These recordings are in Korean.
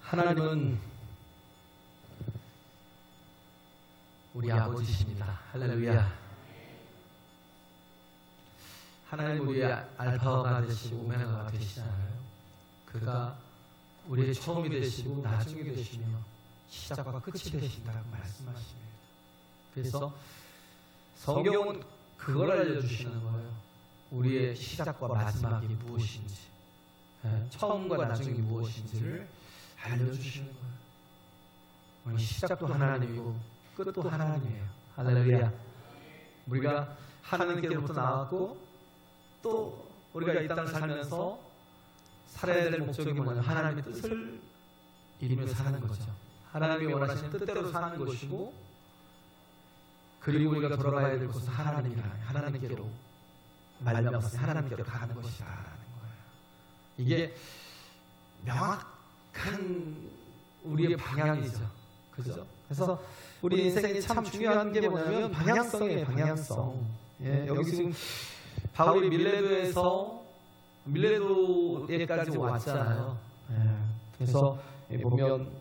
하나님은 우리 아버지십니다. 할렐루야. 하나님 우리의 알파가 되시고 오메가가 되시잖아요. 그가 우리의 처음이 되시고 나중이 되시며 시작과 끝이 되신다고 말씀하십니다. 그래서 성경은 그걸 알려주시는 거예요. 우리의 시작과 마지막이 무엇인지, 처음과 나중이 무엇인지를 알려주시는 거예요. 우리 시작도 하나님이고 끝도 하나님이에요. 할렐루야. 우리가 하나님께로부터 나왔고 또 우리가 이 땅을 살면서 살아야 될 목적이 뭐냐? 하나님의 뜻을 이루며 사는 거죠. 하나님이 원하시는 뜻대로 사는 것이고, 그리고 우리가 돌아가야 될 곳은 하나님께로 말미암아서 하나님께로 가는 것이라는 거예요. 이게 명확한 우리의 방향이죠. 그죠? 그래서 우리 인생이 참 중요한 게 뭐냐면 방향성이에요. 방향성. 여기 지금 바울이 밀레도에까지 왔잖아요. 그래서 보면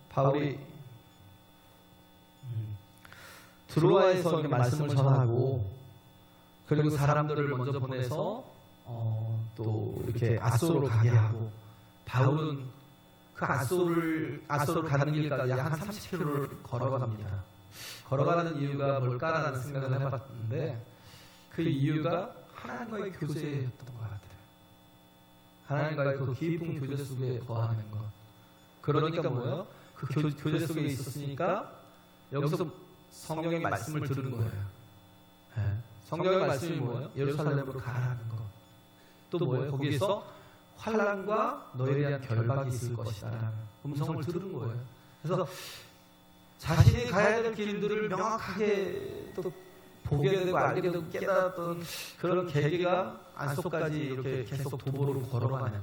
바울이 드로아에서 말씀을 전하고, 그리고 사람들을 먼저 보내서 또 이렇게 아소로 가게 하고, 바울은 그 아소로 가는 길까지 약 한 30km를 걸어갑니다. 걸어가는 이유가 뭘까라는 생각을 해봤는데, 그 이유가 하나님과의 교제였던 것 같아요. 하나님과의 그 깊은 교제 속에 거하는 것. 그러니까 뭐예요? 그 교제 속에 있었으니까 여기서 성령의 말씀을 들은 거예요. 성령의 말씀이 뭐예요? 예루살렘으로 가라는 거. 또 뭐예요? 거기에서 환난과 너에 대한 결박이 있을 것이다 라는 음성을 들은 거예요. 그래서 자신이 가야 될 길들을 명확하게 또 보게 되고 알게 되고 깨달았던 그런 계기가 안속까지 이렇게 계속 도보로 걸어가는,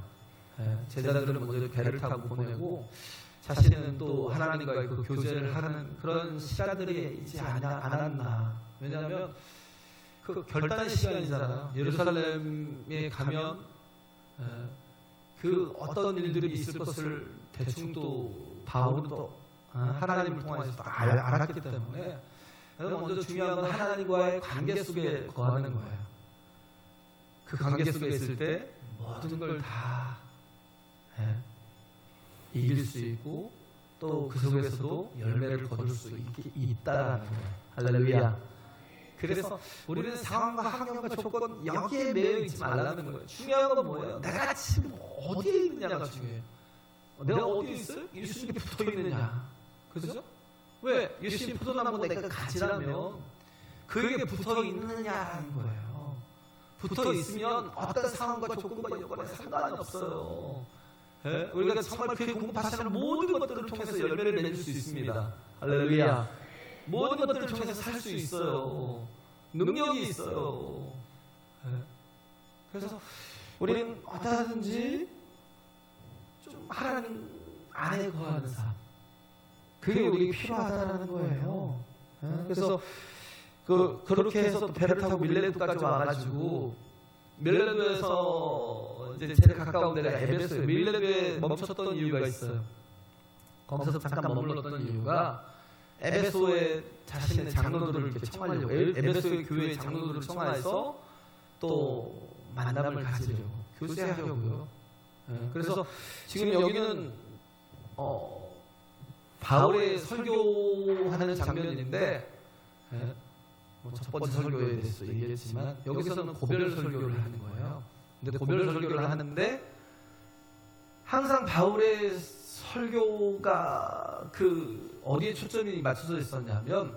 제자들은 먼저 배를 타고 보내고 자신은 또 하나님과의 그 교제를 하는 그런 시간들이 있지 않았나. 왜냐하면 그 결단 시간이잖아요. 예루살렘에 가면 그 어떤 일들이 있을 것을 대충 또 바울은 또 하나님을 통해서 알았기 때문에, 먼저 중요한 건 하나님과의 관계 속에 거하는 거예요. 그 관계 속에 있을 때 모든 걸 다 이길 수 있고, 또 그 속에서도 열매를 거둘 수 있다라는 거예요. 할렐루야. 그래서 우리는 상황과 환경과 조건 여기에 매여 있지 말라는 거예요. 중요한 건 뭐예요? 내가 지금 어디에 있느냐가 중요해요. 내가 어디에 있어요? 예수님께 붙어 있느냐. 그렇죠? 왜? 예수님 포도나무 내가 가지라면 그에게 붙어 있느냐는 거예요. 붙어 있으면 어떤 상황과 조건과 여건에 상관이 없어요. 우리가 정말 그의 공급하시는 모든 것들을 통해서 열매를 맺을 수 있습니다. 할렐루야. 모든 것들을 통해서 살 수 있어요. 능력이 있어요. 그래서 우리는 어떠하든지 좀 하나님 안에 거하는 삶, 그게 우리에게 필요하다는 거예요. 그래서 그렇게 해서 또 배를 타고 밀레도까지 와가지고, 밀레도에서 이제 제일 가까운 데가 에베소예요. 밀레도에 멈췄던 이유가 있어요. 거기서 잠깐 머물렀던 이유가 에베소에 자신의 장로들을 이렇게 청하려고, 에베소의 교회의 장로들을 청하해서 또 만남을 가지려고, 교제하려고요. 그래서 지금 여기는 바울의 설교하는 장면인데, 첫 번째 설교에 대해서 얘기했지만 여기서는 고별 설교를 하는 거예요. 근데 고별 설교를 하는데 항상 바울의 설교가 그 어디에 초점이 맞춰져 있었냐면,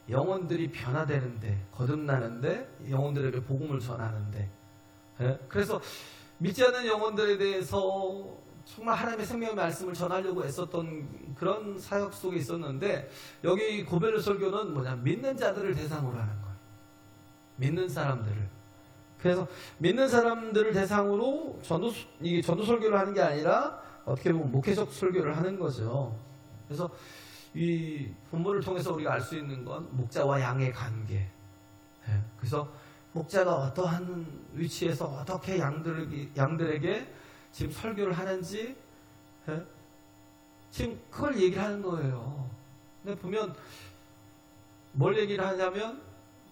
영혼들이 변화되는데, 거듭나는데, 영혼들에게 복음을 전하는데, 그래서 믿지 않는 영혼들에 대해서 정말 하나님의 생명의 말씀을 전하려고 애썼던 그런 사역 속에 있었는데, 여기 고별 설교는 뭐냐, 믿는 자들을 대상으로 하는 거예요. 믿는 사람들을. 그래서 믿는 사람들을 대상으로 전도 설교를 하는 게 아니라 어떻게 보면 목회적 설교를 하는 거죠. 그래서 이 본문을 통해서 우리가 알 수 있는 건 목자와 양의 관계. 그래서 목자가 어떠한 위치에서 어떻게 양들에게 지금 설교를 하는지 예? 지금 그걸 얘기를 하는 거예요. 근데 보면 뭘 얘기를 하냐면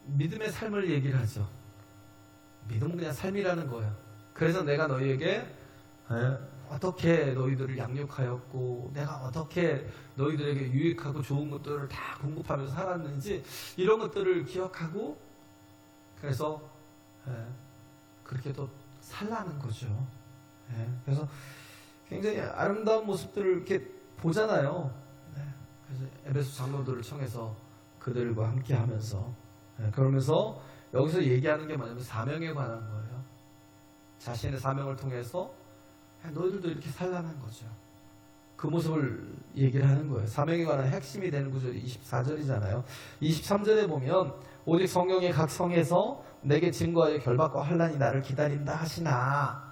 믿음의 삶을 얘기를 하죠. 믿음은 그냥 삶이라는 거예요. 그래서 내가 너희에게 어떻게 너희들을 양육하였고 내가 어떻게 너희들에게 유익하고 좋은 것들을 다 공급하면서 살았는지 이런 것들을 기억하고 그래서 그렇게 또 살라는 거죠. 그래서 굉장히 아름다운 모습들을 이렇게 보잖아요. 그래서 에베소 장로들을 청해서 그들과 함께 하면서 그러면서 여기서 얘기하는 게 뭐냐면 사명에 관한 거예요. 자신의 사명을 통해서 너희들도 이렇게 살라는 거죠. 그 모습을 얘기를 하는 거예요. 사명에 관한 핵심이 되는 구절이 24절이잖아요. 23절에 보면 오직 성령의 각 성에서 내게 증거하여 결박과 환난이 나를 기다린다 하시나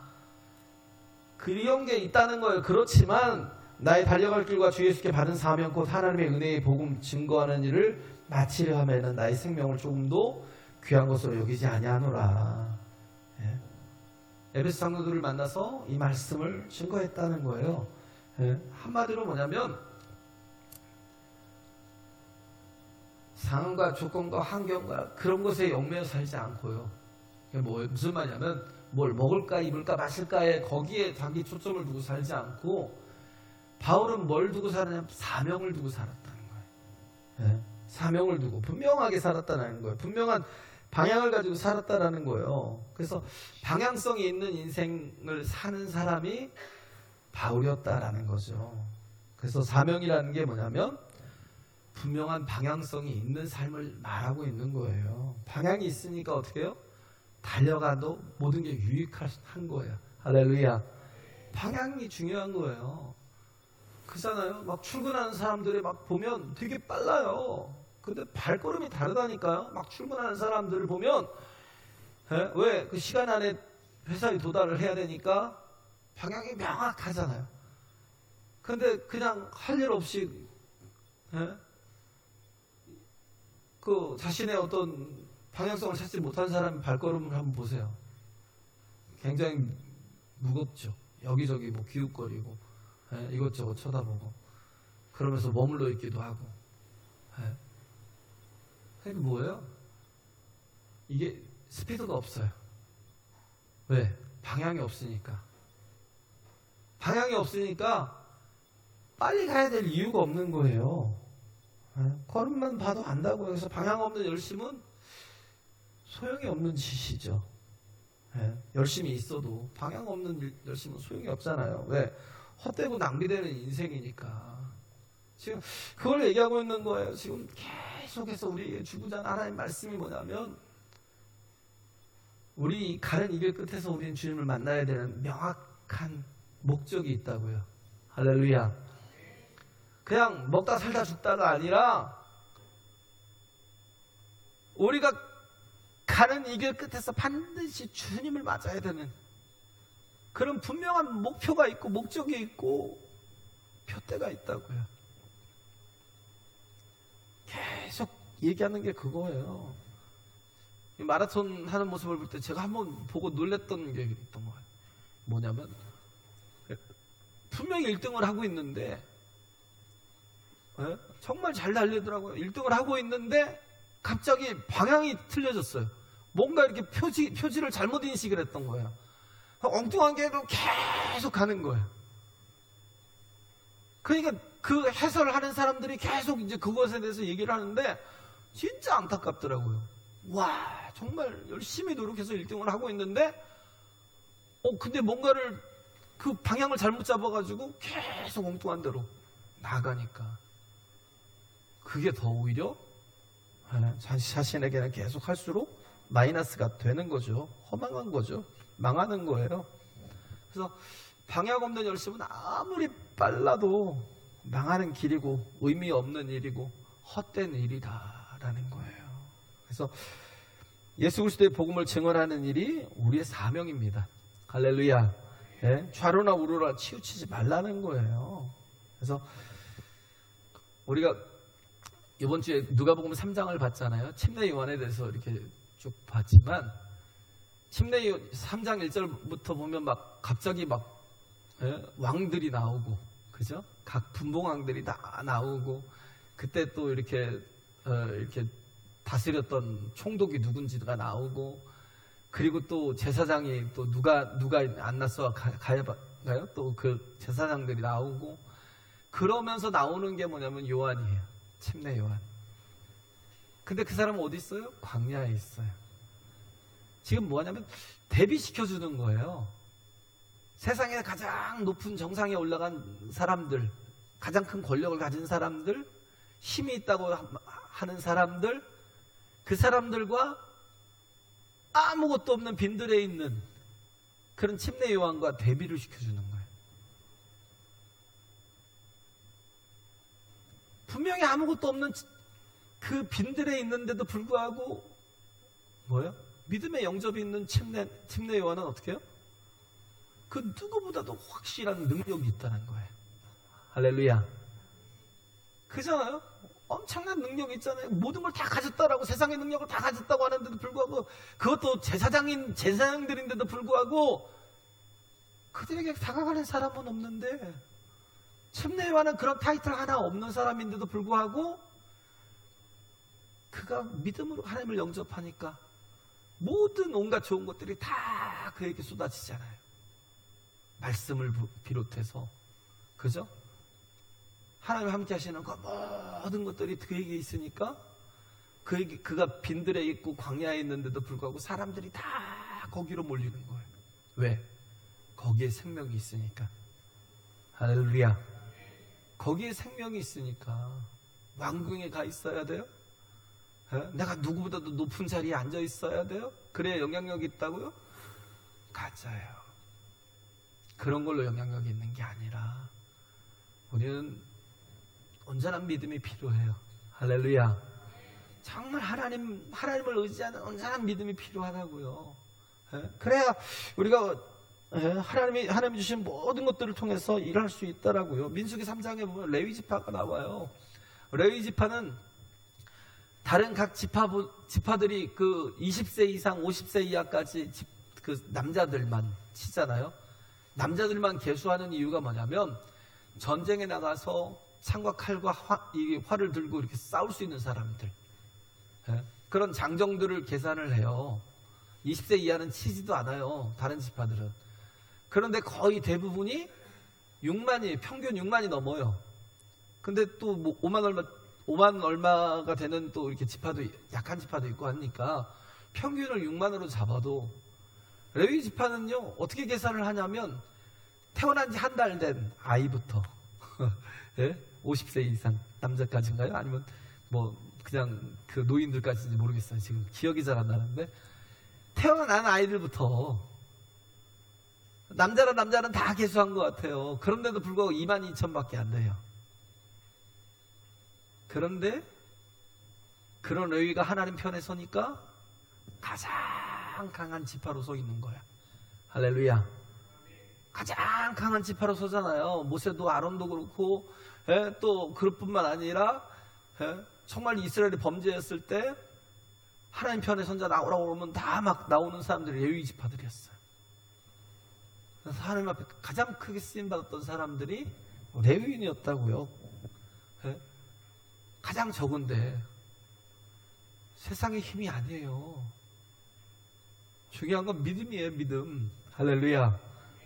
그런 게 있다는 거예요. 그렇지만 나의 달려갈 길과 주 예수께 받은 사명 곧 하나님의 은혜의 복음 증거하는 일을 마치려 하면은 나의 생명을 조금도 귀한 것으로 여기지 아니하노라. 에베소 장로들을 만나서 이 말씀을 증거했다는 거예요. 한마디로 뭐냐면 상황과 조건과 환경과 그런 것에 얽매여 살지 않고요. 무슨 말이냐면 뭘 먹을까 입을까 마실까에 거기에 자기 초점을 두고 살지 않고 바울은 뭘 두고 살았냐면 사명을 두고 살았다는 거예요. 사명을 두고 분명하게 살았다는 거예요. 분명한 방향을 가지고 살았다는 거예요. 그래서 방향성이 있는 인생을 사는 사람이 바울이었다라는 거죠. 그래서 사명이라는 게 뭐냐면 분명한 방향성이 있는 삶을 말하고 있는 거예요. 방향이 있으니까 어떻게 해요? 달려가도 모든 게 유익한 거예요. 할렐루야. 방향이 중요한 거예요. 그렇잖아요. 막 출근하는 사람들이 막 보면 되게 빨라요. 근데 발걸음이 다르다니까요. 막 출근하는 사람들을 보면 왜? 그 시간 안에 회사에 도달을 해야 되니까 방향이 명확하잖아요. 근데 그냥 할 일 없이 그 자신의 어떤 방향성을 찾지 못한 사람의 발걸음을 한번 보세요. 굉장히 무겁죠. 여기저기 뭐 기웃거리고 이것저것 쳐다보고 그러면서 머물러 있기도 하고. 그게 뭐예요? 이게 스피드가 없어요. 왜? 방향이 없으니까. 방향이 없으니까 빨리 가야 될 이유가 없는 거예요. 걸음만 봐도 안다고 해서 방향 없는 열심은 소용이 없는 짓이죠. 열심히 있어도 방향 없는 열심은 소용이 없잖아요. 왜? 헛되고 낭비되는 인생이니까. 지금 그걸 얘기하고 있는 거예요. 지금 계속해서 우리 주구장 하나님 말씀이 뭐냐면 우리 가는 이 길 끝에서 우리는 주님을 만나야 되는 명확한 목적이 있다고요. 할렐루야. 그냥 먹다 살다 죽다가 아니라 우리가 가는 이 길 끝에서 반드시 주님을 맞아야 되는 그런 분명한 목표가 있고 목적이 있고 표대가 있다고요. 계속 얘기하는 게 그거예요. 이 마라톤 하는 모습을 볼 때 제가 한번 보고 놀랬던 게 있던 거예요. 뭐냐면 분명히 1등을 하고 있는데 정말 잘 달리더라고요. 1등을 하고 있는데 갑자기 방향이 틀려졌어요. 뭔가 이렇게 표지를 잘못 인식을 했던 거예요. 엉뚱한 길로 계속 가는 거예요. 그러니까 그 해설을 하는 사람들이 계속 이제 그것에 대해서 얘기를 하는데 진짜 안타깝더라고요. 와, 정말 열심히 노력해서 1등을 하고 있는데 근데 뭔가를 그 방향을 잘못 잡아가지고 계속 엉뚱한 대로 나가니까 그게 더 오히려 자신에게는 계속 할수록 마이너스가 되는 거죠. 허망한 거죠. 망하는 거예요. 그래서 방향 없는 열심은 아무리 빨라도 망하는 길이고 의미 없는 일이고 헛된 일이다라는 거예요. 그래서 예수 그리스도의 복음을 증언하는 일이 우리의 사명입니다. 할렐루야. 좌로나 우로나 치우치지 말라는 거예요. 그래서 우리가 이번 주에 누가복음 3장을 봤잖아요. 침례 요한에 대해서 이렇게 쭉 봤지만 침례 3장 1절부터 보면 막 갑자기 막 왕들이 나오고, 그죠? 각 분봉왕들이 다 나오고, 그때 또 이렇게 다스렸던 총독이 누군지가 나오고, 그리고 또 제사장이 또 누가 안나스와 가야바가요? 또 그 제사장들이 나오고, 그러면서 나오는 게 뭐냐면 요한이에요. 침례 요한. 근데 그 사람은 어디 있어요? 광야에 있어요. 지금 뭐냐면 대비시켜주는 거예요. 세상에 가장 높은 정상에 올라간 사람들, 가장 큰 권력을 가진 사람들, 힘이 있다고 하는 사람들, 그 사람들과 아무것도 없는 빈들에 있는 그런 침례 요한과 대비를 시켜주는 거예요. 분명히 아무것도 없는 그 빈들에 있는데도 불구하고 뭐예요? 믿음의 영접이 있는 침례 요한은 어떻게 해요? 그 누구보다도 확실한 능력이 있다는 거예요. 할렐루야. 그잖아요? 엄청난 능력이 있잖아요. 모든 걸 다 가졌다라고, 세상의 능력을 다 가졌다고 하는데도 불구하고, 그것도 제사장들인데도 불구하고 그들에게 다가가는 사람은 없는데, 침례 요한은 그런 타이틀 하나 없는 사람인데도 불구하고 그가 믿음으로 하나님을 영접하니까 모든 온갖 좋은 것들이 다 그에게 쏟아지잖아요. 말씀을 비롯해서, 그죠? 하나님 함께 하시는 그 모든 것들이 그에게 있으니까 그가 빈들에 있고 광야에 있는데도 불구하고 사람들이 다 거기로 몰리는 거예요. 왜? 거기에 생명이 있으니까. 할렐루야. 거기에 생명이 있으니까. 왕궁에 가 있어야 돼요? 내가 누구보다도 높은 자리에 앉아 있어야 돼요? 그래야 영향력이 있다고요? 가짜예요. 그런 걸로 영향력이 있는 게 아니라 우리는 온전한 믿음이 필요해요. 할렐루야. 정말 하나님을 의지하는 온전한 믿음이 필요하다고요. 그래야 우리가 하나님이 주신 모든 것들을 통해서 일할 수 있다라고요. 민수기 3장에 보면 레위 지파가 나와요. 레위 지파는 다른 각 지파들이 그 20세 이상 50세 이하까지 그 남자들만 치잖아요. 남자들만 계수하는 이유가 뭐냐면 전쟁에 나가서 창과 칼과 활을 들고 이렇게 싸울 수 있는 사람들, 그런 장정들을 계산을 해요. 20세 이하는 치지도 않아요, 다른 지파들은. 그런데 거의 대부분이 6만이, 평균 6만이 넘어요. 근데 또 뭐 5만 얼마가 되는 또 이렇게 지파도, 약한 지파도 있고 하니까 평균을 6만으로 잡아도, 레위 지파는요 어떻게 계산을 하냐면 태어난 지 한 달 된 아이부터 50세 이상 남자까지인가요? 아니면 뭐 그냥 그 노인들까지인지 모르겠어요. 지금 기억이 잘 안 나는데, 태어난 아이들부터 남자는 다 계수한 것 같아요. 그런데도 불구하고 22,000밖에 안 돼요. 그런데 그런 레위가 하나님 편에 서니까 가장 강한 지파로 서 있는 거야. 할렐루야. 가장 강한 지파로 서잖아요. 모세도 아론도 그렇고, 또 그것뿐만 아니라 정말 이스라엘이 범죄했을 때 하나님 편에 선자 나오라고 그러면 다 막 나오는 사람들이 레위 지파들이었어요. 그래서 하나님 앞에 가장 크게 쓰임받았던 사람들이 레위인이었다고요. 가장 적은데 세상의 힘이 아니에요. 중요한 건 믿음이에요. 믿음. 할렐루야.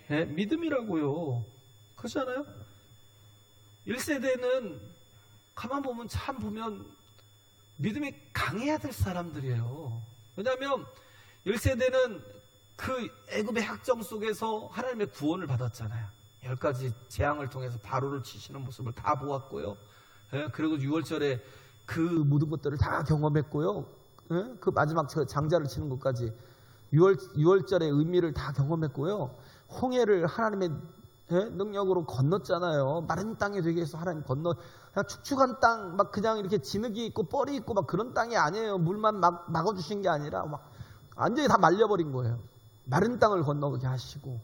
믿음이라고요. 그렇잖아요. 1세대는 가만 보면 참 보면 믿음이 강해야 될 사람들이에요. 왜냐하면 1세대는 그 애굽의 학정 속에서 하나님의 구원을 받았잖아요. 10가지 재앙을 통해서 바로를 치시는 모습을 다 보았고요. 그리고 6월절에 그 모든 것들을 다 경험했고요. 그 마지막 장자를 치는 것까지 6월절의 의미를 다 경험했고요. 홍해를 하나님의 능력으로 건넜잖아요. 마른 땅이 되게 해서 하나님 그냥 축축한 땅, 막 그냥 이렇게 진흙이 있고 뻘이 있고 막 그런 땅이 아니에요. 물만 막 막아주신 게 아니라 막 완전히 다 말려버린 거예요. 마른 땅을 건너게 하시고,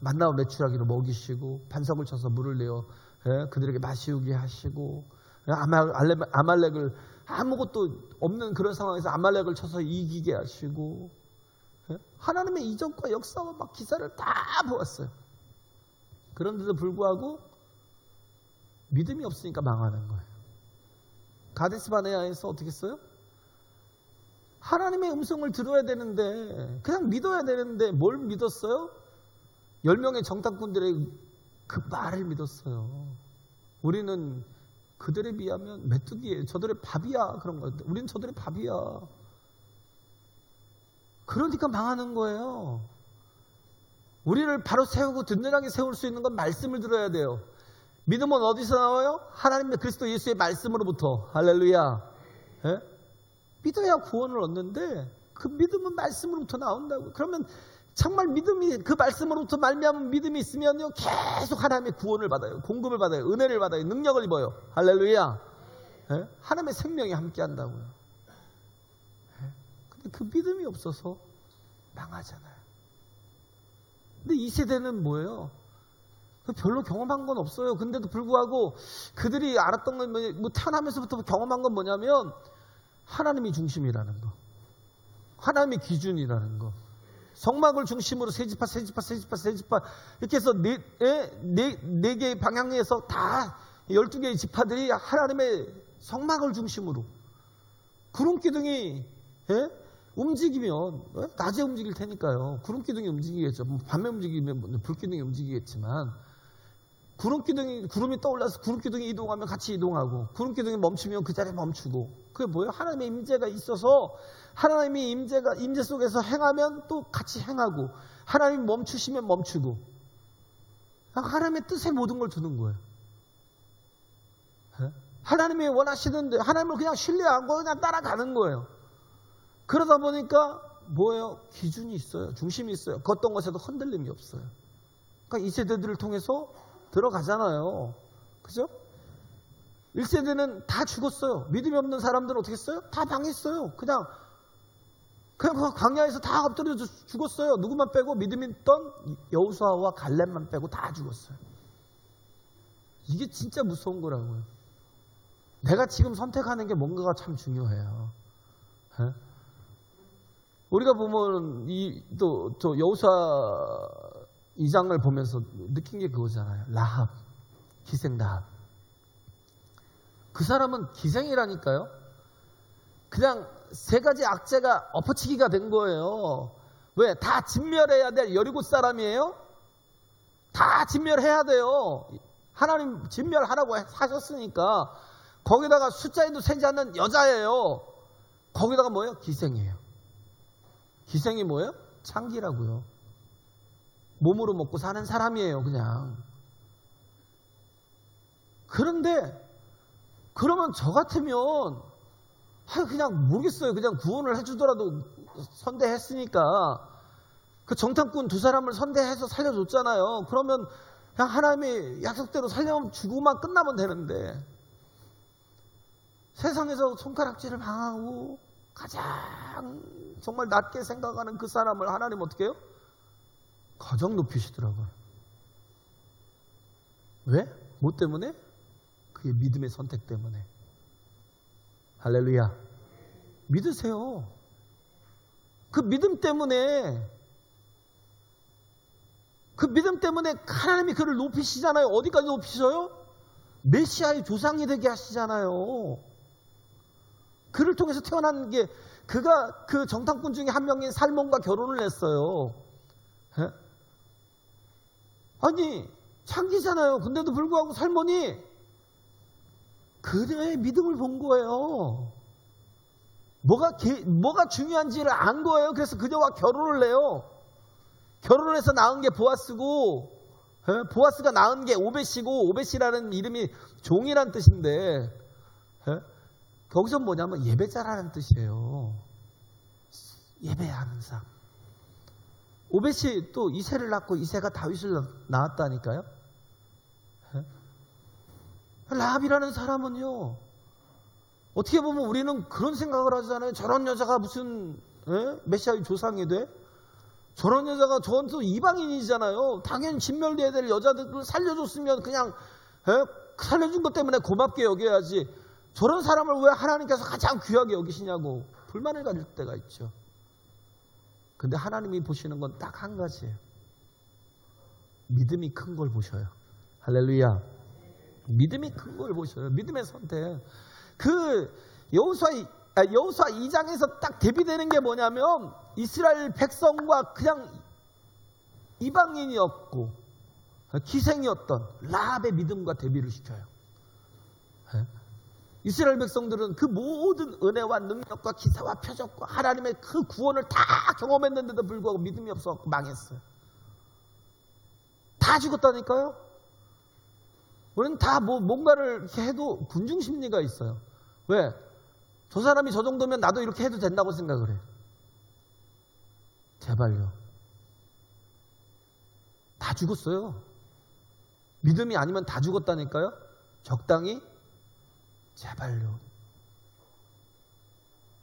만나와 메추라기로 먹이시고, 반석을 쳐서 물을 내어 그들에게 마시우게 하시고, 아말렉을 아무것도 없는 그런 상황에서 아말렉을 쳐서 이기게 하시고, 하나님의 이적과 역사와 막 기사를 다 보았어요. 그런데도 불구하고 믿음이 없으니까 망하는 거예요. 가데스 바네아에서 어떻게 했어요? 하나님의 음성을 들어야 되는데, 그냥 믿어야 되는데 뭘 믿었어요? 10명의 정탐꾼들의 그 말을 믿었어요. 우리는 그들에 비하면 메뚜기예요. 저들의 밥이야. 그런 거예요. 우리는 저들의 밥이야. 그러니까 망하는 거예요. 우리를 바로 세우고 든든하게 세울 수 있는 건 말씀을 들어야 돼요. 믿음은 어디서 나와요? 하나님의 그리스도 예수의 말씀으로부터. 할렐루야. 예? 믿어야 구원을 얻는데 그 믿음은 말씀으로부터 나온다고. 그러면 정말 믿음이, 그 말씀으로부터 말미암은 믿음이 있으면요 계속 하나님의 구원을 받아요. 공급을 받아요. 은혜를 받아요. 능력을 입어요. 할렐루야. 예? 하나님의 생명이 함께 한다고요. 예? 근데 그 믿음이 없어서 망하잖아요. 근데 이 세대는 뭐예요? 별로 경험한 건 없어요. 근데도 불구하고 그들이 알았던 건 뭐 태어나면서부터 경험한 건 뭐냐면 하나님이 중심이라는 거, 하나님의 기준이라는 거. 성막을 중심으로 세 지파 이렇게 해서 네 개의 방향에서 다 12개의 지파들이 하나님의 성막을 중심으로 구름기둥이 움직이면 낮에 움직일 테니까요. 구름기둥이 움직이겠죠. 밤에 움직이면 불기둥이 움직이겠지만 구름이 떠올라서 구름기둥이 이동하면 같이 이동하고 구름기둥이 멈추면 그 자리에 멈추고. 그게 뭐예요? 하나님의 임재가 있어서 하나님이 임재 속에서 행하면 또 같이 행하고 하나님이 멈추시면 멈추고 하나님의 뜻에 모든 걸 두는 거예요. 하나님이 원하시는데 하나님을 그냥 신뢰하고 그냥 따라가는 거예요. 그러다 보니까 뭐예요? 기준이 있어요. 중심이 있어요. 어떤 것에도 흔들림이 없어요. 그러니까 이 세대들을 통해서 들어가잖아요. 그죠? 1세대는 다 죽었어요. 믿음이 없는 사람들은 어떻게 했어요? 다 망했어요. 그냥 그 광야에서 다 엎드려 죽었어요. 누구만 빼고 믿음이 있던 여호수아와 갈렙만 빼고 다 죽었어요. 이게 진짜 무서운 거라고요. 내가 지금 선택하는 게 뭔가가 참 중요해요. 에? 우리가 보면 또 여호수아 2장을 보면서 느낀 게 그거잖아요. 라합, 기생 라합. 그 사람은 기생이라니까요. 그냥 세 가지 악재가 엎어치기가 된 거예요. 왜? 다 진멸해야 될 여리고 사람이에요. 다 진멸해야 돼요. 하나님 진멸하라고 하셨으니까. 거기다가 숫자에도 세지 않는 여자예요. 거기다가 뭐예요? 기생이에요. 기생이 뭐예요? 창기라고요. 몸으로 먹고 사는 사람이에요, 그냥. 그런데 그러면 저 같으면 그냥 모르겠어요. 그냥 구원을 해주더라도 선대했으니까 그 정탐꾼 두 사람을 선대해서 살려줬잖아요. 그러면 그냥 하나님의 약속대로 살려주고만 끝나면 되는데 세상에서 손가락질을 당하고 가장 정말 낮게 생각하는 그 사람을 하나님 어떻게 해요? 가장 높이시더라고요. 왜? 뭐 때문에? 그게 믿음의 선택 때문에. 할렐루야. 믿으세요. 그 믿음 때문에 하나님이 그를 높이시잖아요. 어디까지 높이셔요? 메시아의 조상이 되게 하시잖아요. 그를 통해서 태어난 게 그가 그 정탐꾼 중에 한 명인 살몬과 결혼을 했어요. 에? 아니 창기잖아요. 근데도 불구하고 살몬이 그녀의 믿음을 본 거예요. 뭐가 중요한지를 안 거예요. 그래서 그녀와 결혼을 해요. 결혼을 해서 낳은 게 보아스고, 보아스가 낳은 게 오벳이고, 오벳이라는 이름이 종이란 뜻인데, 거기서 뭐냐면 예배자라는 뜻이에요. 예배하는 사람. 오벳이 또 이새를 낳고 이새가 다윗을 낳았다니까요. 라합이라는 사람은요, 어떻게 보면 우리는 그런 생각을 하잖아요. 저런 여자가 무슨 메시아의 조상이 돼? 저런 여자가 저건 또 이방인이잖아요. 당연히 진멸돼야 될 여자들을 살려줬으면 그냥 살려준 것 때문에 고맙게 여겨야지. 저런 사람을 왜 하나님께서 가장 귀하게 여기시냐고 불만을 가질 때가 있죠. 근데 하나님이 보시는 건 딱 한 가지예요. 믿음이 큰 걸 보셔요. 할렐루야. 믿음이 큰 걸 보셔요. 믿음의 선택. 그 여호수아 2장에서 딱 대비되는 게 뭐냐면 이스라엘 백성과 그냥 이방인이었고 기생이었던 라합의 믿음과 대비를 시켜요. 이스라엘 백성들은 그 모든 은혜와 능력과 기사와 표적과 하나님의 그 구원을 다 경험했는데도 불구하고 믿음이 없어서 망했어요. 다 죽었다니까요. 우리는 다 뭔가를 이렇게 해도 군중심리가 있어요. 왜? 저 사람이 저 정도면 나도 이렇게 해도 된다고 생각을 해요. 제발요. 다 죽었어요. 믿음이 아니면 다 죽었다니까요. 적당히. 제발요.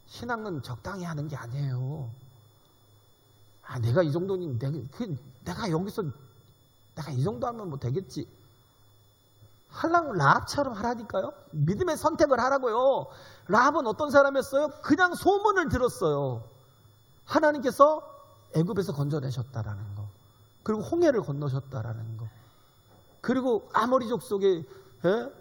신앙은 적당히 하는 게 아니에요. 내가 이 정도는 내가 여기서 내가 이 정도 하면 뭐 되겠지. 하려면 라합처럼 하라니까요. 믿음의 선택을 하라고요. 라합은 어떤 사람이었어요? 그냥 소문을 들었어요. 하나님께서 애굽에서 건져내셨다라는 거, 그리고 홍해를 건너셨다라는 거, 그리고 아모리족 속에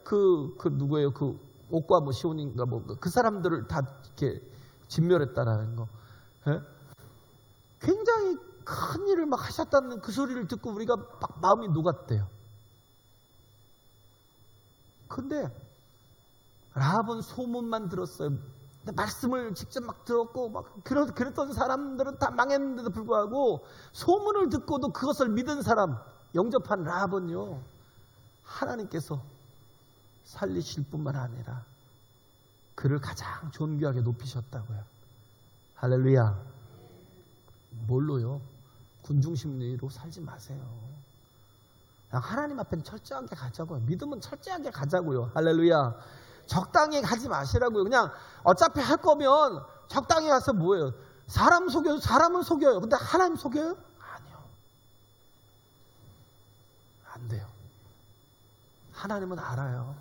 그 누구예요? 그 옥과 뭐 시온인가 뭐 그 사람들을 다 이렇게 진멸했다라는 거. 굉장히 큰 일을 막 하셨다는 그 소리를 듣고 우리가 막 마음이 녹았대요. 근데 라합은 소문만 들었어요. 근데 말씀을 직접 막 들었고 막 그랬던 사람들은 다 망했는데도 불구하고 소문을 듣고도 그것을 믿은 사람, 영접한 라합은요, 하나님께서 살리실 뿐만 아니라 그를 가장 존귀하게 높이셨다고요. 할렐루야. 뭘로요? 군중심리로 살지 마세요. 하나님 앞엔 철저하게 가자고요. 믿음은 철저하게 가자고요. 할렐루야. 적당히 가지 마시라고요. 그냥 어차피 할 거면 적당히 가서 뭐예요? 사람 속여도 사람은 속여요. 근데 하나님 속여요? 아니요. 안 돼요. 하나님은 알아요.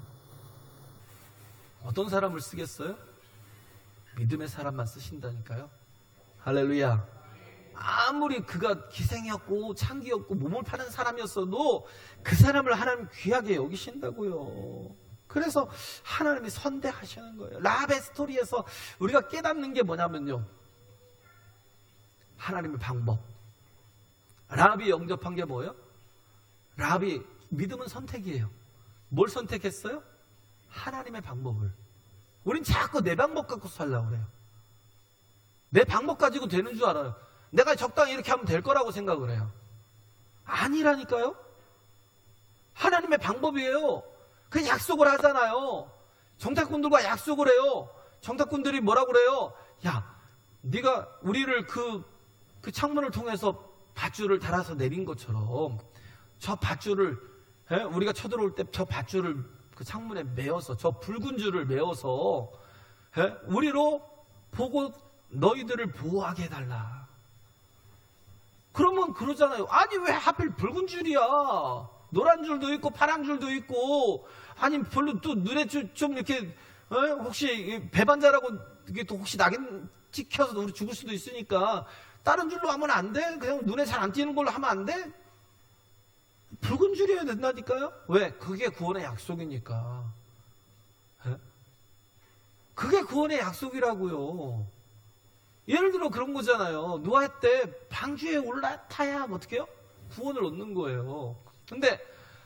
어떤 사람을 쓰겠어요? 믿음의 사람만 쓰신다니까요. 할렐루야. 아무리 그가 기생이었고 창기였고 몸을 파는 사람이었어도 그 사람을 하나님 귀하게 여기신다고요. 그래서 하나님이 선대하시는 거예요. 라합의 스토리에서 우리가 깨닫는 게 뭐냐면요, 하나님의 방법. 라합이 영접한 게 뭐예요? 라합이 믿음은 선택이에요. 뭘 선택했어요? 하나님의 방법을. 우린 자꾸 내 방법 갖고 살려고 그래요. 내 방법 가지고 되는 줄 알아요. 내가 적당히 이렇게 하면 될 거라고 생각을 해요. 아니라니까요. 하나님의 방법이에요. 그 약속을 하잖아요. 정탐꾼들과 약속을 해요. 정탐꾼들이 뭐라고 그래요? 야, 네가 우리를 그 창문을 통해서 밧줄을 달아서 내린 것처럼 저 밧줄을, 우리가 쳐들어올 때 저 밧줄을 그 창문에 메어서, 저 붉은 줄을 메어서 우리로 보고 너희들을 보호하게 해달라. 그러면 그러잖아요. 아니 왜 하필 붉은 줄이야? 노란 줄도 있고 파란 줄도 있고, 아니 별로 또 눈에 좀 이렇게 혹시 배반자라고 이게 또 혹시 낙인 찍혀서 우리 죽을 수도 있으니까 다른 줄로 하면 안 돼? 그냥 눈에 잘 안 띄는 걸로 하면 안 돼? 붉은 줄이어야 된다니까요. 왜? 그게 구원의 약속이니까. 그게 구원의 약속이라고요. 예를 들어 그런 거잖아요. 노아 때 방주에 올라타야 어떻게 해요? 구원을 얻는 거예요. 근데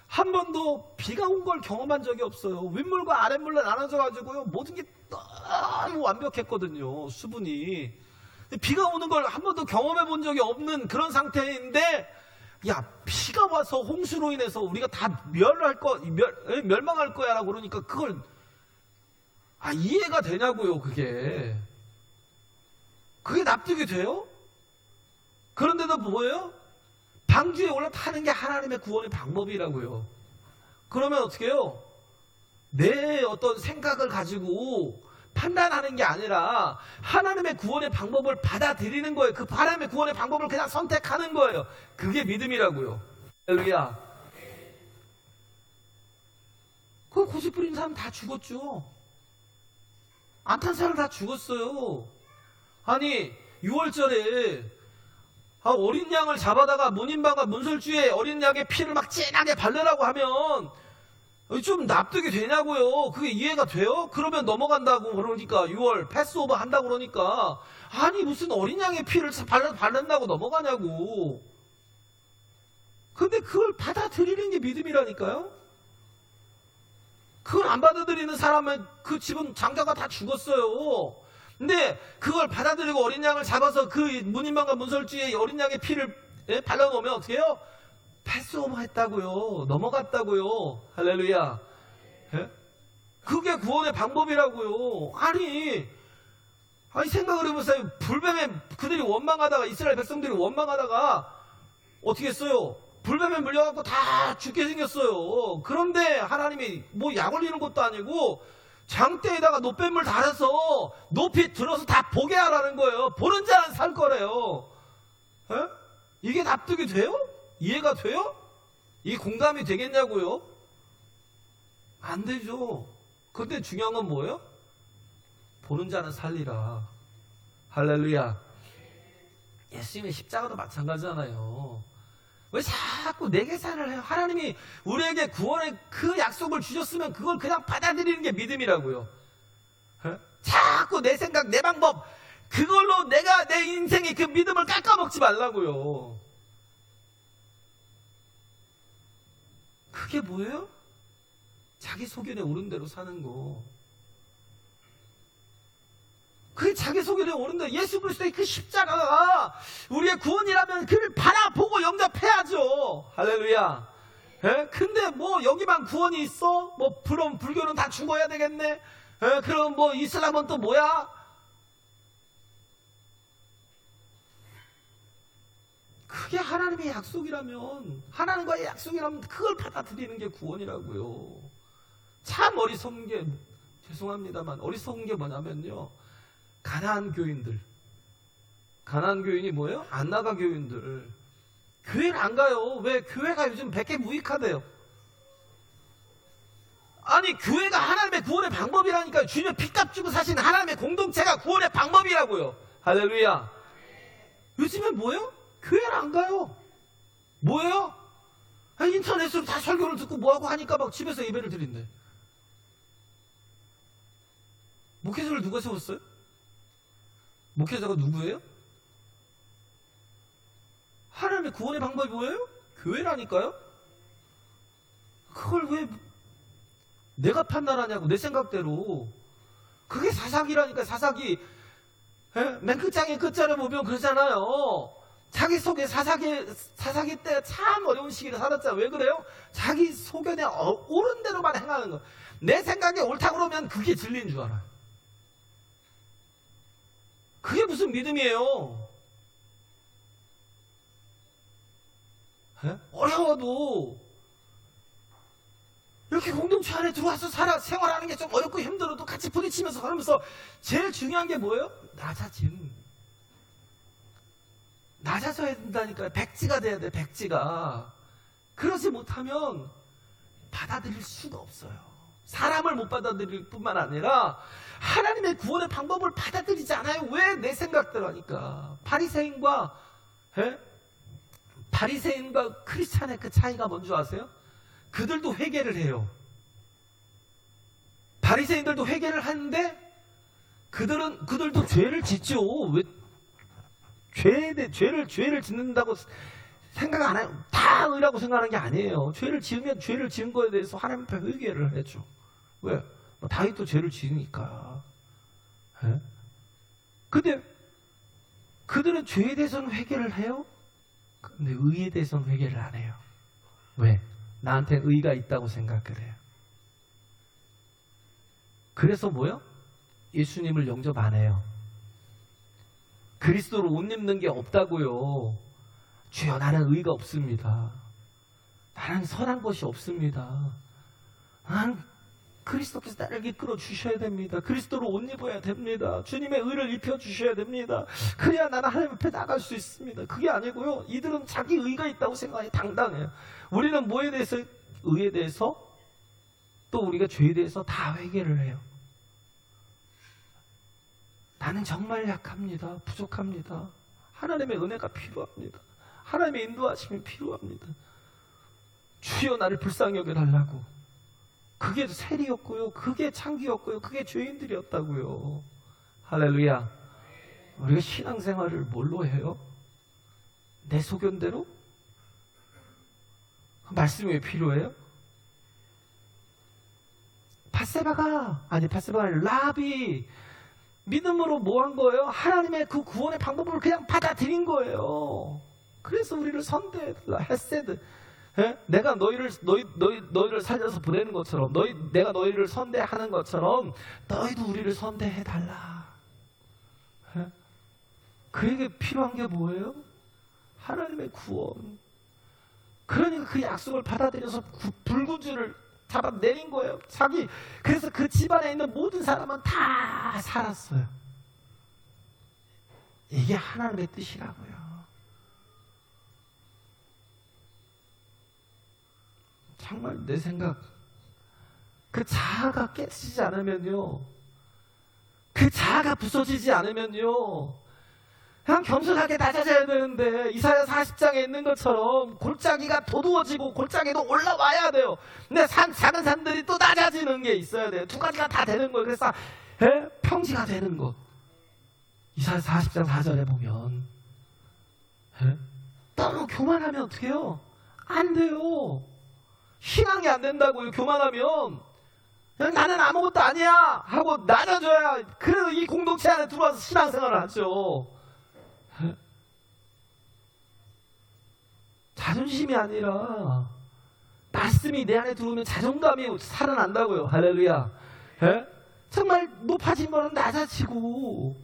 한 번도 비가 온 걸 경험한 적이 없어요. 윗물과 아랫물로 나눠져가지고요, 모든 게 너무 완벽했거든요. 수분이. 비가 오는 걸 한 번도 경험해 본 적이 없는 그런 상태인데, 야, 비가 와서 홍수로 인해서 우리가 다 멸망할 거야 라고 그러니까 그걸 이해가 되냐고요. 그게 납득이 돼요? 그런데도 뭐예요? 방주에 올라타는 게 하나님의 구원의 방법이라고요. 그러면 어떻게 해요? 내 어떤 생각을 가지고 판단하는 게 아니라 하나님의 구원의 방법을 받아들이는 거예요. 그 하나님의 구원의 방법을 그냥 선택하는 거예요. 그게 믿음이라고요. 할렐루야. 그 고집 부린 사람 다 죽었죠. 안 탄 사람 다 죽었어요. 아니 6월절에 어린 양을 잡아다가 문인방과 문설주에 어린 양의 피를 막 진하게 바르라고 하면 좀 납득이 되냐고요. 그게 이해가 돼요? 그러면 넘어간다고 그러니까 6월 패스오버 한다고 그러니까 아니 무슨 어린 양의 피를 바른다고 넘어가냐고. 근데 그걸 받아들이는 게 믿음이라니까요. 그걸 안 받아들이는 사람은 그 집은 장자가 다 죽었어요. 근데 그걸 받아들이고 어린 양을 잡아서 그 문인방과 문설주에 어린 양의 피를 발라놓으면 어떻게 해요? 패스오버 했다고요. 넘어갔다고요. 할렐루야. 예? 그게 구원의 방법이라고요. 아니 생각을 해보세요. 불뱀에 그들이 원망하다가 이스라엘 백성들이 원망하다가 어떻게 했어요? 불뱀에 물려갖고 다 죽게 생겼어요. 그런데 하나님이 뭐 약 올리는 것도 아니고 장대에다가 노랫물 달아서 높이 들어서 다 보게 하라는 거예요. 보는 자는 살 거래요. 에? 이게 납득이 돼요? 이해가 돼요? 이게 공감이 되겠냐고요? 안 되죠. 근데 중요한 건 뭐예요? 보는 자는 살리라. 할렐루야. 예수님의 십자가도 마찬가지잖아요. 왜 자꾸 내 계산을 해요? 하나님이 우리에게 구원의 그 약속을 주셨으면 그걸 그냥 받아들이는 게 믿음이라고요. 에? 자꾸 내 생각, 내 방법 그걸로 내가 내 인생의 그 믿음을 깎아먹지 말라고요. 그게 뭐예요? 자기 소견에 오른 대로 사는 거. 그게 자기 소견에 오른 대로. 예수 그리스도의 그 십자가가 우리의 구원이라면 그를 바라보고 영접해야죠. 할렐루야. 에? 근데 뭐 여기만 구원이 있어? 뭐 그럼 불교는 다 죽어야 되겠네? 에? 그럼 뭐 이슬람은 또 뭐야? 그게 하나님의 약속이라면, 하나님과의 약속이라면 그걸 받아들이는 게 구원이라고요. 참 어리석은 게, 죄송합니다만 어리석은 게 뭐냐면요, 가나안 교인들, 가나안 교인이 뭐예요? 안 나가 교인들 교회를 안 가요. 왜? 교회가 요즘 백해무익하대요. 아니 교회가 하나님의 구원의 방법이라니까요. 주님의 피값 주고 사신 하나님의 공동체가 구원의 방법이라고요. 할렐루야. 요즘엔 뭐예요? 교회를 안 가요. 뭐예요? 인터넷으로 다 설교를 듣고 뭐하고 하니까 막 집에서 예배를 드린대. 목회자를 누가 세웠어요? 목회자가 누구예요? 하나님의 구원의 방법이 뭐예요? 교회라니까요? 그걸 왜 내가 판단하냐고, 내 생각대로. 그게 사사기라니까. 사사기 맨 끝장에 끝자를 보면 그러잖아요. 자기 속에 사사기 때 참 어려운 시기를 살았잖아요. 왜 그래요? 자기 소견에 옳은 대로만 행하는 거. 내 생각에 옳다고 그러면 그게 진리인 줄 알아요. 그게 무슨 믿음이에요? 어려워도 이렇게 공동체 안에 들어와서 생활하는 게 좀 어렵고 힘들어도 같이 부딪히면서 그러면서 제일 중요한 게 뭐예요? 낮아져야 된다니까요. 백지가 돼야 돼. 백지가. 그러지 못하면 받아들일 수가 없어요. 사람을 못 받아들일 뿐만 아니라 하나님의 구원의 방법을 받아들이지 않아요. 왜? 내 생각대로 하니까. 바리새인과 크리스찬의 그 차이가 뭔지 아세요? 그들도 회개를 해요. 바리새인들도 회개를 하는데 그들도 죄를 짓죠. 왜? 죄를 짓는다고 생각 안 해요. 다 의라고 생각하는 게 아니에요. 죄를 지으면 죄를 지은 거에 대해서 하나님 앞에 회개를 해줘. 왜? 다윗도 죄를 지으니까. 근데 그들은 죄에 대해서는 회개를 해요. 근데 의에 대해서는 회개를 안 해요. 왜? 나한테 의가 있다고 생각을 해요. 그래서 뭐요? 예수님을 영접 안 해요. 그리스도로 옷 입는 게 없다고요. 주여, 나는 의가 없습니다. 나는 선한 것이 없습니다. 나는 그리스도께서 나를 이끌어 주셔야 됩니다. 그리스도로 옷 입어야 됩니다. 주님의 의를 입혀 주셔야 됩니다. 그래야 나는 하나님 앞에 나갈 수 있습니다. 그게 아니고요. 이들은 자기 의가 있다고 생각해 당당해요. 우리는 뭐에 대해서? 의에 대해서, 또 우리가 죄에 대해서 다 회개를 해요. 나는 정말 약합니다. 부족합니다. 하나님의 은혜가 필요합니다. 하나님의 인도하심이 필요합니다. 주여 나를 불쌍히 여겨달라고. 그게 세리였고요, 그게 창기였고요, 그게 죄인들이었다고요. 할렐루야. 우리가 신앙생활을 뭘로 해요? 내 소견대로? 말씀이 왜 필요해요? 바세바가 라합이 믿음으로 뭐 한 거예요? 하나님의 그 구원의 방법을 그냥 받아들인 거예요. 그래서 우리를 선대해달라. 헤세드. 내가 너희를 살려서 보내는 것처럼, 내가 너희를 선대하는 것처럼 너희도 우리를 선대해달라. 그에게 필요한 게 뭐예요? 하나님의 구원. 그러니까 그 약속을 받아들여서 불구주를 잡아내린 거예요. 그래서 그 집안에 있는 모든 사람은 다 살았어요. 이게 하나님의 뜻이라고요. 정말 내 생각, 그 자아가 깨지지 않으면요, 그 자아가 부서지지 않으면요, 그냥 겸손하게 낮아져야 되는데, 이사야 40장에 있는 것처럼 골짜기가 도두어지고 골짜기도 올라와야 돼요. 근데 작은 산들이 또 낮아지는 게 있어야 돼요. 두 가지가 다 되는 거예요. 그래서 평지가 되는 것. 이사야 40장 4절에 보면 너무 교만하면 어떻게 해요? 안 돼요. 신앙이 안 된다고요. 교만하면 그냥 나는 아무것도 아니야 하고 낮아져야, 그래도 이 공동체 안에 들어와서 신앙생활을 하죠. 자존심이 아니라 말씀이 내 안에 들어오면 자존감이 살아난다고요. 할렐루야. 정말 높아진 거는 낮아지고,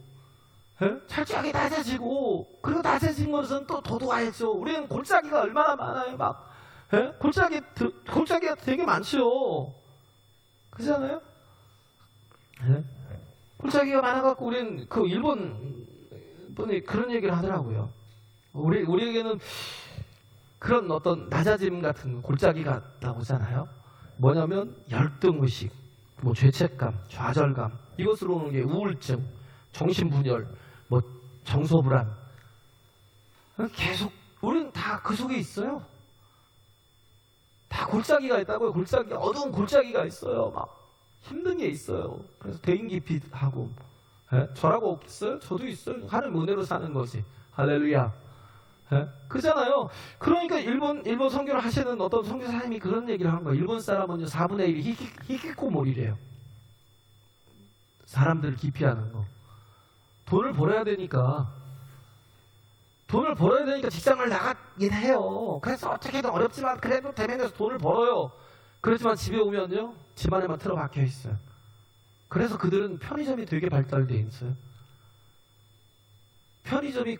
철저하게 낮아지고, 그리고 낮아진 것은 또 도도해야죠. 우리는 골짜기가 얼마나 많아요. 막 골짜기가 되게 많죠. 그렇잖아요? 골짜기가 많아갖고 우리는 그 일본 분이 그런 얘기를 하더라고요. 우리에게는 그런 어떤 낮아짐 같은 골짜기가 나오잖아요. 뭐냐면 열등의식, 뭐 죄책감, 좌절감, 이것으로 오는 게 우울증, 정신분열, 뭐 정서불안. 계속 우리는 다 그 속에 있어요. 다 골짜기가 있다고요. 어두운 골짜기가 있어요. 막 힘든 게 있어요. 그래서 대인기피하고, 저라고 없겠어요? 저도 있어요. 하나님 은혜로 사는 거지. 할렐루야. 그잖아요. 그러니까 일본 선교를 하시는 어떤 선교사님이 그런 얘기를 하는 거예요. 일본 사람은 4분의 1이 히키코모리래요. 사람들을 기피하는 거. 돈을 벌어야 되니까 직장을 나가긴 해요. 그래서 어떻게든 어렵지만 그래도 대면에서 돈을 벌어요. 그렇지만 집에 오면요, 집안에만 틀어박혀 있어요. 그래서 그들은 편의점이 되게 발달되어 있어요.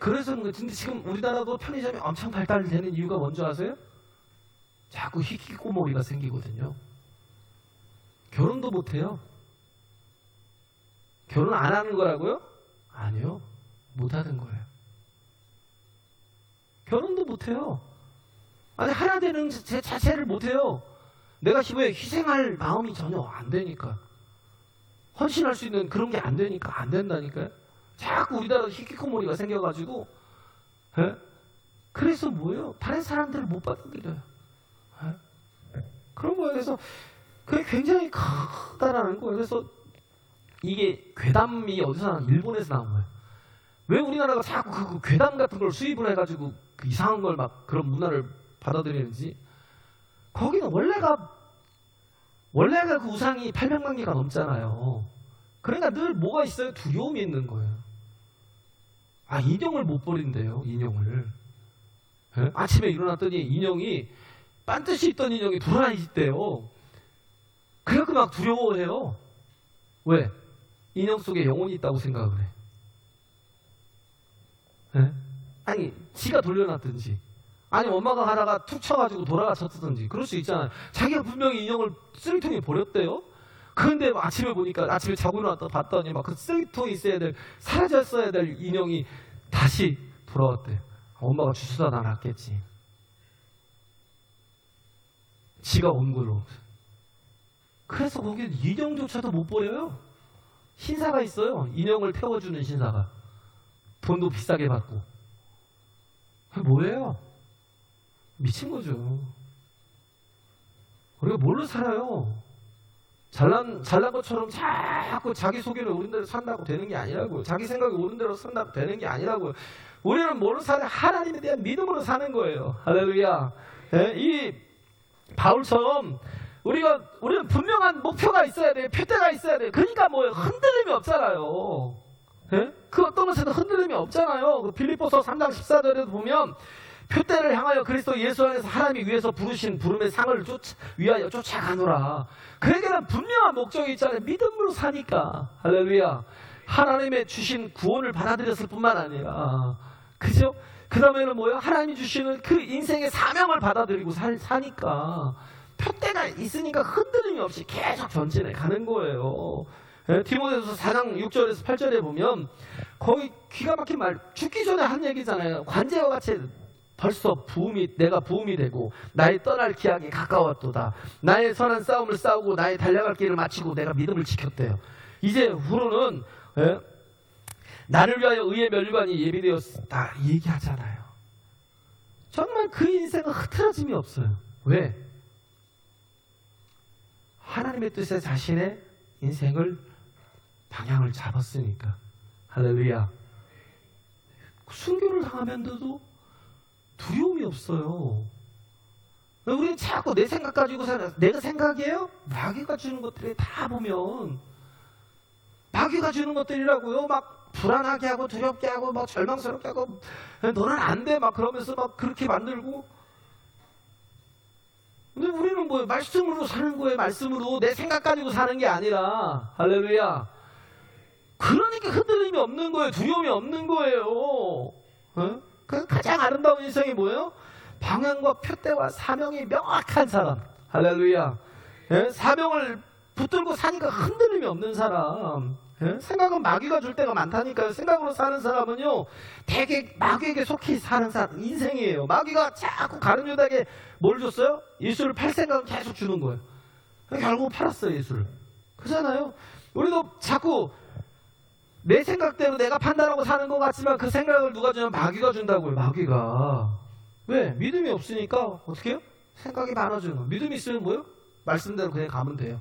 그래서 근데 지금 우리나라도 편의점이 엄청 발달되는 이유가 뭔지 아세요? 자꾸 히키코모리가 생기거든요. 결혼도 못해요. 결혼 안 하는 거라고요? 아니요, 못 하는 거예요. 결혼도 못해요. 아니, 하나 되는 제 자체를 못해요. 내가 왜 희생할 마음이 전혀 안 되니까, 헌신할 수 있는 그런 게 안 되니까, 안 된다니까요. 자꾸 우리나라 히키코모리가 생겨가지고, 그래서 뭐예요? 다른 사람들을 못 받아들여요. 그런 거예요. 그래서 그게 굉장히 크다라는 거예요. 그래서 이게 괴담이 어디서 나온, 일본에서 나온 거예요. 왜 우리나라가 자꾸 그 괴담 같은 걸 수입을 해가지고 그 이상한 걸 막 그런 문화를 받아들이는지. 거기는 원래가 그 우상이 800만 개가 넘잖아요. 그러니까 늘 뭐가 있어요? 두려움이 있는 거예요. 인형을 못 버린대요. 인형을. 아침에 일어났더니 인형이, 빤듯이 있던 인형이 돌아다니시대요. 그래서 막 두려워해요. 왜? 인형 속에 영혼이 있다고 생각을 해. 아니, 지가 돌려놨든지, 아니 엄마가 하다가 툭 쳐가지고 돌아가셨든지 그럴 수 있잖아요. 자기가 분명히 인형을 쓰레기통에 버렸대요. 그런데 아침에 보니까, 아침에 자고 일어났다 봤더니 막 그 쓰레기통에 있어야 될, 사라졌어야 될 인형이 다시 돌아왔대. 엄마가 주스다 놨겠지. 지가 온 걸로. 그래서 거기는 인형조차도 못 버려요. 신사가 있어요. 인형을 태워주는 신사가. 돈도 비싸게 받고. 뭐예요? 미친 거죠. 우리가 뭘로 살아요? 잘난 것처럼 자꾸 자기 소개를 옳은 대로 산다고 되는 게 아니라고요. 자기 생각이 옳은 대로 산다고 되는 게 아니라고요. 우리는 뭘로 사냐? 하나님에 대한 믿음으로 사는 거예요. 할렐루야. 예? 이 바울처럼 우리는 분명한 목표가 있어야 돼요. 표대가 있어야 돼요. 그러니까 뭐예요? 흔들림이 없잖아요. 예? 그 어떤 것에도 흔들림이 없잖아요. 그 빌립보서 3장 14절에도 보면 표대를 향하여 그리스도 예수 안에서 하나님이 위에서 부르신 부름의 상을 위하여 쫓아가노라. 그에게는 분명한 목적이 있잖아요. 믿음으로 사니까. 할렐루야. 하나님의 주신 구원을 받아들였을 뿐만 아니라, 그죠? 그 다음에는 뭐예요? 하나님이 주시는 그 인생의 사명을 받아들이고 사니까 표대가 있으니까 흔들림이 없이 계속 전진해 가는 거예요. 예? 디모데후서 4장 6절에서 8절에 보면 거의 기가 막힌 말, 죽기 전에 한 얘기잖아요. 관제와 같이 벌써 내가 부음이 되고 나의 떠날 기약이 가까웠도다. 나의 선한 싸움을 싸우고 나의 달려갈 길을 마치고 내가 믿음을 지켰대요. 이제 후로는 나를 위하여 의의 멸관이 예비되었다 얘기하잖아요. 정말 그 인생은 흐트러짐이 없어요. 왜? 하나님의 뜻에 자신의 인생을 방향을 잡았으니까. 할렐루야. 순교를 당하면서도 두려움이 없어요. 우리는 자꾸 내 생각 가지고 살아요. 내가 생각이에요? 마귀가 주는 것들이 다 보면 마귀가 주는 것들이라고요. 막 불안하게 하고 두렵게 하고 막 절망스럽게 하고 너는 안 돼 막 그러면서 막 그렇게 만들고. 근데 우리는 뭐예요? 말씀으로 사는 거예요. 말씀으로. 내 생각 가지고 사는 게 아니라. 할렐루야. 그러니까 흔들림이 없는 거예요. 두려움이 없는 거예요. 그 가장 아름다운 인생이 뭐예요? 방향과 표대와 사명이 명확한 사람. 할렐루야. 예? 사명을 붙들고 사니까 흔들림이 없는 사람. 예? 생각은 마귀가 줄 때가 많다니까요. 생각으로 사는 사람은요, 되게 마귀에게 속히 사는 사람, 인생이에요. 마귀가 자꾸 가룟 유다에게 뭘 줬어요? 예수를 팔 생각을 계속 주는 거예요. 결국 팔았어요, 예수를. 그렇잖아요. 우리도 자꾸 내 생각대로 내가 판단하고 사는 것 같지만 그 생각을 누가 주면 마귀가 준다고요. 마귀가. 왜? 믿음이 없으니까 어떻게 해요? 생각이 많아지는 거예요. 믿음이 있으면 뭐예요? 말씀대로 그냥 가면 돼요.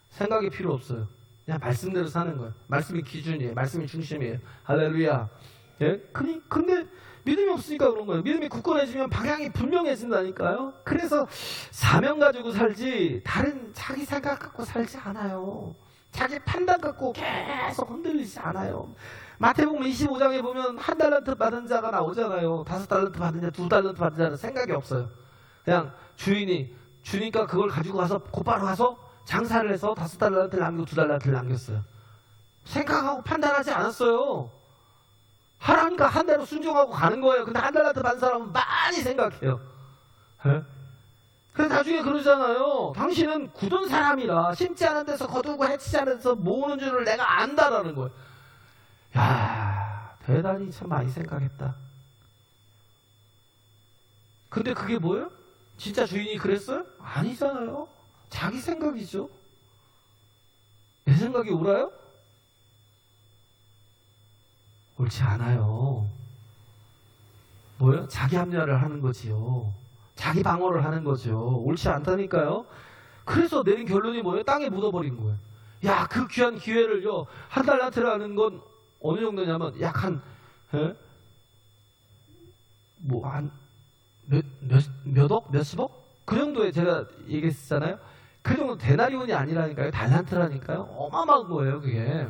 생각이 필요 없어요. 그냥 말씀대로 사는 거예요. 말씀이 기준이에요. 말씀이 중심이에요. 할렐루야. 예? 근데 믿음이 없으니까 그런 거예요. 믿음이 굳건해지면 방향이 분명해진다니까요. 그래서 사명 가지고 살지 다른 자기 생각 갖고 살지 않아요. 자기 판단 갖고 계속 흔들리지 않아요. 마태복음 25장에 보면 1달란트 받은 자가 나오잖아요. 5달란트 받은 자, 2달란트 받은 자는 생각이 없어요. 그냥 주인이 주니까 그걸 가지고 가서 곧바로 가서 장사를 해서 5달란트를 남기고 2달란트를 남겼어요. 생각하고 판단하지 않았어요. 하나님과 한 대로 순종하고 가는 거예요. 근데 1달란트 받은 사람은 많이 생각해요. 네? 그래서 나중에 그러잖아요. 당신은 굳은 사람이라 심지 않은 데서 거두고 해치지 않은 데서 모으는 줄을 내가 안다라는 거예요. 야, 대단히 참 많이 생각했다. 근데 그게 뭐예요? 진짜 주인이 그랬어요? 아니잖아요. 자기 생각이죠. 내 생각이 옳아요? 옳지 않아요. 뭐예요? 자기 합리화를 하는 거지요. 자기 방어를 하는 거죠. 옳지 않다니까요. 그래서 내린 결론이 뭐예요? 땅에 묻어버린 거예요. 야, 그 귀한 기회를요, 1달란트라는 건 어느 정도냐면 약 한 몇억? 몇십억? 그 정도에 제가 얘기했잖아요. 그 정도 데나리온이 아니라니까요. 달란트라니까요. 어마어마한 거예요, 그게.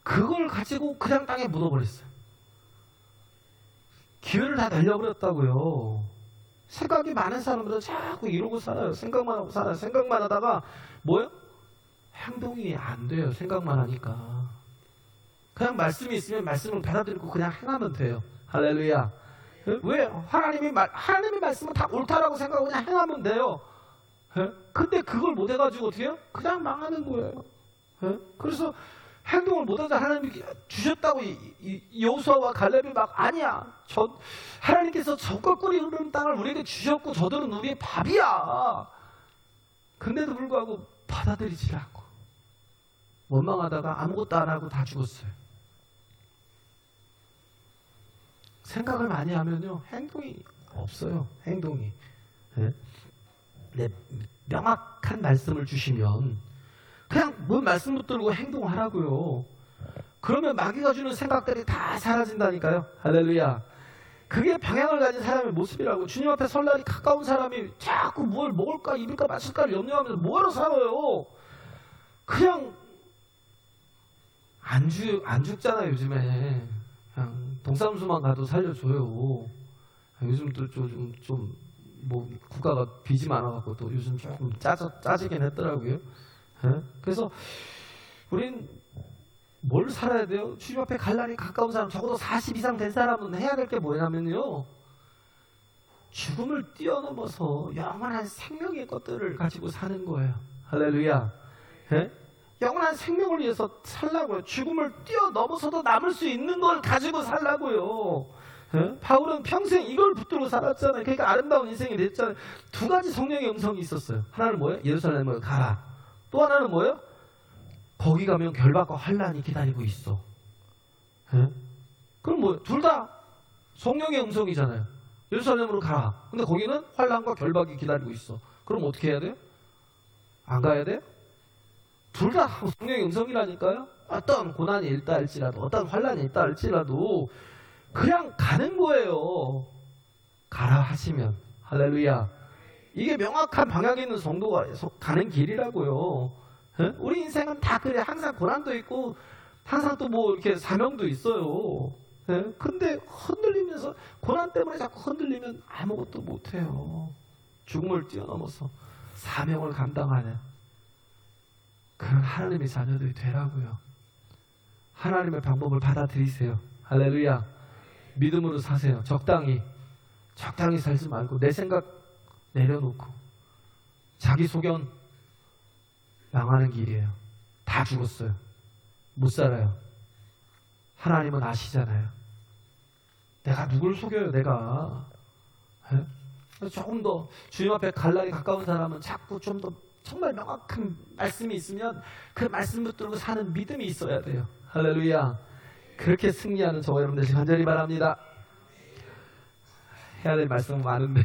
그걸 가지고 그냥 땅에 묻어버렸어요. 기회를 다 날려버렸다고요. 생각이 많은 사람들은 자꾸 이러고 살아요. 생각만 하고 살아요. 생각만 하다가 뭐예요? 행동이 안 돼요. 생각만 하니까. 그냥 말씀이 있으면 말씀을 받아들이고 그냥 행하면 돼요. 할렐루야. 왜? 하나님의 말씀은 다 옳다라고 생각하고 그냥 행하면 돼요. 근데 그걸 못 해가지고 어떻게 해요? 그냥 망하는 거예요. 그래서 행동을 못하자 하나님이 주셨다고 여호수아와 갈렙이 막 아니야. 하나님께서 젖과 꿀이 흐르는 땅을 우리에게 주셨고 저들은 우리의 밥이야. 근데도 불구하고 받아들이지 않고 원망하다가 아무것도 안 하고 다 죽었어요. 생각을 많이 하면요 행동이 없어요. 행동이. 네? 네, 명확한 말씀을 주시면 그냥 뭔 말씀 붙들고 행동하라고요. 그러면 마귀가 주는 생각들이 다 사라진다니까요. 할렐루야. 그게 방향을 가진 사람의 모습이라고. 주님 앞에 설 날이 가까운 사람이 자꾸 뭘 먹을까 입을까 마실까를 염려하면서 뭐하러 살아요. 그냥 안 죽잖아요. 요즘에 그냥 동사무소만 가도 살려줘요. 요즘 또 좀 뭐 국가가 빚이 많아갖고 또 요즘 조금 짜지긴 했더라고요. 예? 그래서 우린 뭘 살아야 돼요? 주님 앞에 갈 날이 가까운 사람, 적어도 40 이상 된 사람은 해야 될 게 뭐냐면요, 죽음을 뛰어넘어서 영원한 생명의 것들을 가지고 사는 거예요. 할렐루야. 예? 영원한 생명을 위해서 살라고요. 죽음을 뛰어넘어서도 남을 수 있는 걸 가지고 살라고요. 예? 바울은 평생 이걸 붙들고 살았잖아요. 그러니까 아름다운 인생이 됐잖아요. 두 가지 성령의 음성이 있었어요. 하나는 뭐예요? 예루살렘으로 가라. 또 하나는 뭐예요? 거기 가면 결박과 환란이 기다리고 있어. 예? 그럼 뭐예요? 둘 다 성령의 음성이잖아요. 예루살렘으로 가라. 근데 거기는 환란과 결박이 기다리고 있어. 그럼 어떻게 해야 돼요? 안 가야 돼요? 둘 다 성령의 음성이라니까요. 어떤 고난이 있다 할지라도, 어떤 환란이 있다 할지라도 그냥 가는 거예요. 가라 하시면. 할렐루야. 이게 명확한 방향에 있는 성도가 가는 길이라고요. 예? 우리 인생은 다 그래. 항상 고난도 있고 항상 또 뭐 이렇게 사명도 있어요. 예? 근데 흔들리면서 고난 때문에 자꾸 흔들리면 아무것도 못해요. 죽음을 뛰어넘어서 사명을 감당하는 그런 하나님의 자녀들이 되라고요. 하나님의 방법을 받아들이세요. 할렐루야. 믿음으로 사세요. 적당히 살지 말고 내 생각 내려놓고. 자기 소견 망하는 길이에요. 다 죽었어요. 못 살아요. 하나님은 아시잖아요. 내가 누굴 속여요, 내가. 예? 조금 더 주님 앞에 갈 날이 가까운 사람은 자꾸 좀 더 정말 명확한 말씀이 있으면 그 말씀 붙들고 사는 믿음이 있어야 돼요. 할렐루야. 그렇게 승리하는 저와 여러분 되시길 간절히 바랍니다. 해야 될 말씀 많은데